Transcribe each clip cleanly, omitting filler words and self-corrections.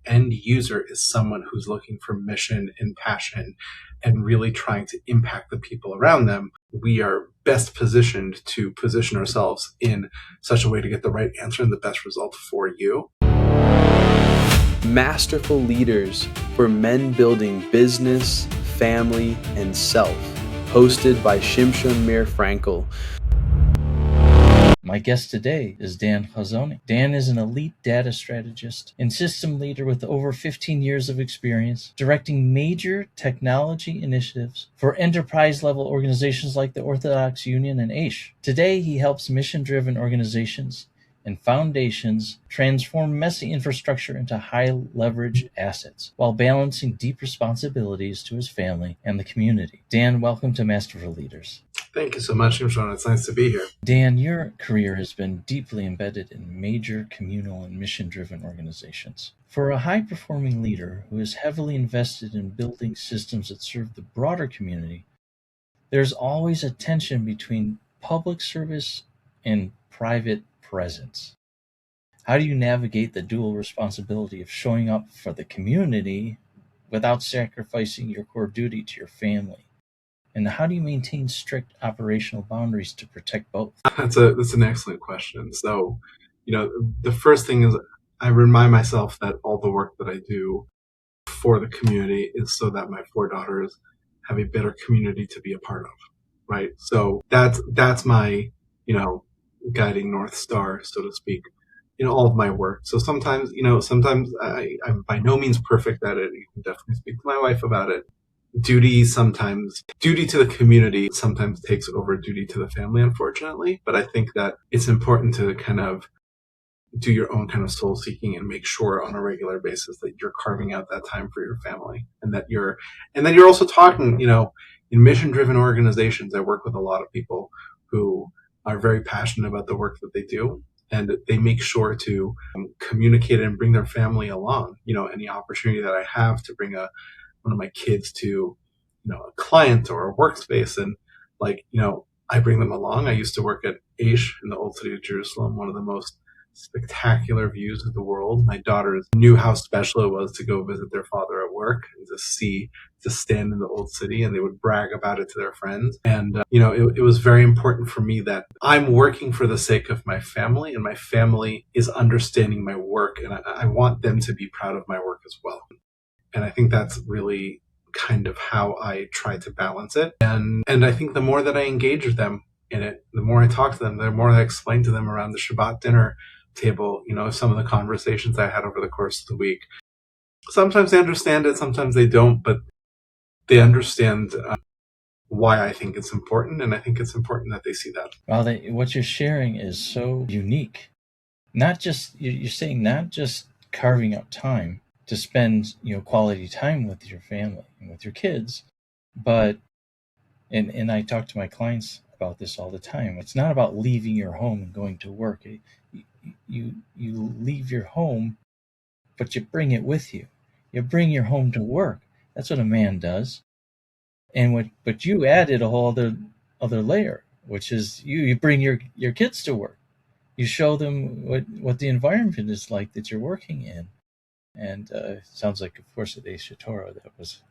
end user is someone who's looking for mission and passion and really trying to impact the people around them, we are best positioned to position ourselves in such a way to get the right answer and the best result for you. Masterful Leaders for men building business, family, and self. Hosted by Shimshon Frankel. My guest today is Dan Hazony. Dan is an elite data strategist and system leader with over 15 years of experience directing major technology initiatives for enterprise-level organizations like the Orthodox Union and AISH. Today, he helps mission-driven organizations and foundations transform messy infrastructure into high-leverage assets while balancing deep responsibilities to his family and the community. Dan, welcome to Masterful Leaders. Thank you so much, Shimshon. It's nice to be here. Dan, your career has been deeply embedded in major communal and mission-driven organizations. For a high-performing leader who is heavily invested in building systems that serve the broader community, there's always a tension between public service and private presence. How do you navigate the dual responsibility of showing up for the community without sacrificing your core duty to your family? And how do you maintain strict operational boundaries to protect both? That's an excellent question. So, the first thing is I remind myself that all the work that I do for the community is so that my 4 daughters have a better community to be a part of, right? So that's my, guiding North Star, so to speak, in all of my work. So sometimes I'm by no means perfect at it. You can definitely speak to my wife about it. Duty to the community sometimes takes over duty to the family, unfortunately. But I think that it's important to kind of do your own kind of soul seeking and make sure on a regular basis that you're carving out that time for your family and that you're also talking, in mission driven organizations. I work with a lot of people who are very passionate about the work that they do. And they make sure to communicate and bring their family along. Any opportunity that I have to bring one of my kids to, a client or a workspace, and I bring them along. I used to work at AISH in the old city of Jerusalem, one of the most spectacular views of the world. My daughters knew how special it was to go visit their father at work and to stand in the old city, and they would brag about it to their friends. And, it was very important for me that I'm working for the sake of my family, and my family is understanding my work, and I want them to be proud of my work as well. And I think that's really kind of how I try to balance it. And I think the more that I engage with them in it, the more I talk to them, the more I explain to them around the Shabbat dinner table, some of the conversations I had over the course of the week. Sometimes they understand it, sometimes they don't, but they understand why I think it's important. And I think it's important that they see that. Well, what you're sharing is so unique. You're saying not just carving out time to spend quality time with your family and with your kids, but and I talk to my clients about this all the time. It's not about leaving your home and going to work. You leave your home, but you bring it with you. You bring your home to work. That's what a man does. But you added a whole other layer, which is you bring your kids to work. You show them what the environment is like that you're working in. And it sounds like, of course, at Aish Torah, that was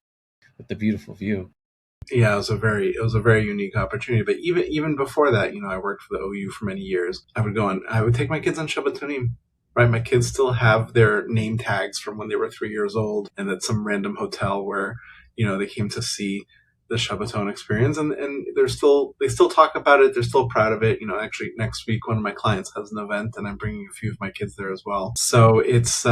with the beautiful view. Yeah, it was a very unique opportunity. But even before that, I worked for the OU for many years. I would take my kids on Shabbatonim. Right, my kids still have their name tags from when they were 3 years old, and at some random hotel where they came to see the Shabbaton experience, and they still talk about it. They're still proud of it. Actually, next week one of my clients has an event, and I'm bringing a few of my kids there as well. So it's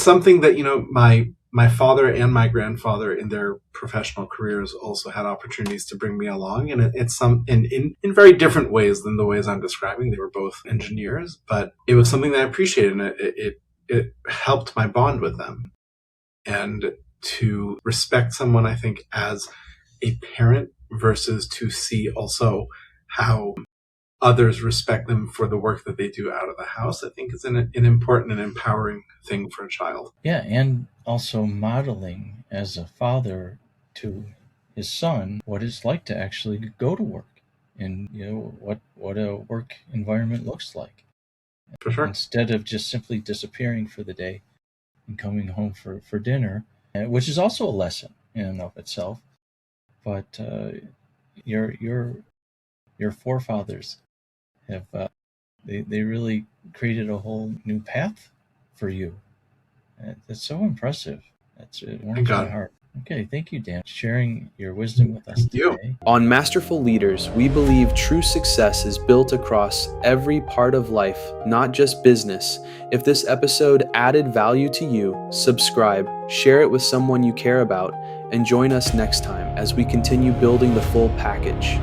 something that my father and my grandfather in their professional careers also had opportunities to bring me along, and it's in very different ways than the ways I'm describing. They were both engineers, but it was something that I appreciated, and it helped my bond with them. And to respect someone, I think, as a parent versus to see also how others respect them for the work that they do out of the house, I think is an important and empowering thing for a child. Yeah, and also modeling as a father to his son what it's like to actually go to work and what a work environment looks like. For sure. Instead of just simply disappearing for the day and coming home for dinner, which is also a lesson in and of itself. But your your forefathers have they really created a whole new path for you. That's so impressive. It warms my heart. Okay, thank you, Dan, for sharing your wisdom with us today. On Masterful Leaders, we believe true success is built across every part of life, not just business. If this episode added value to you, subscribe, share it with someone you care about, and join us next time as we continue building the full package.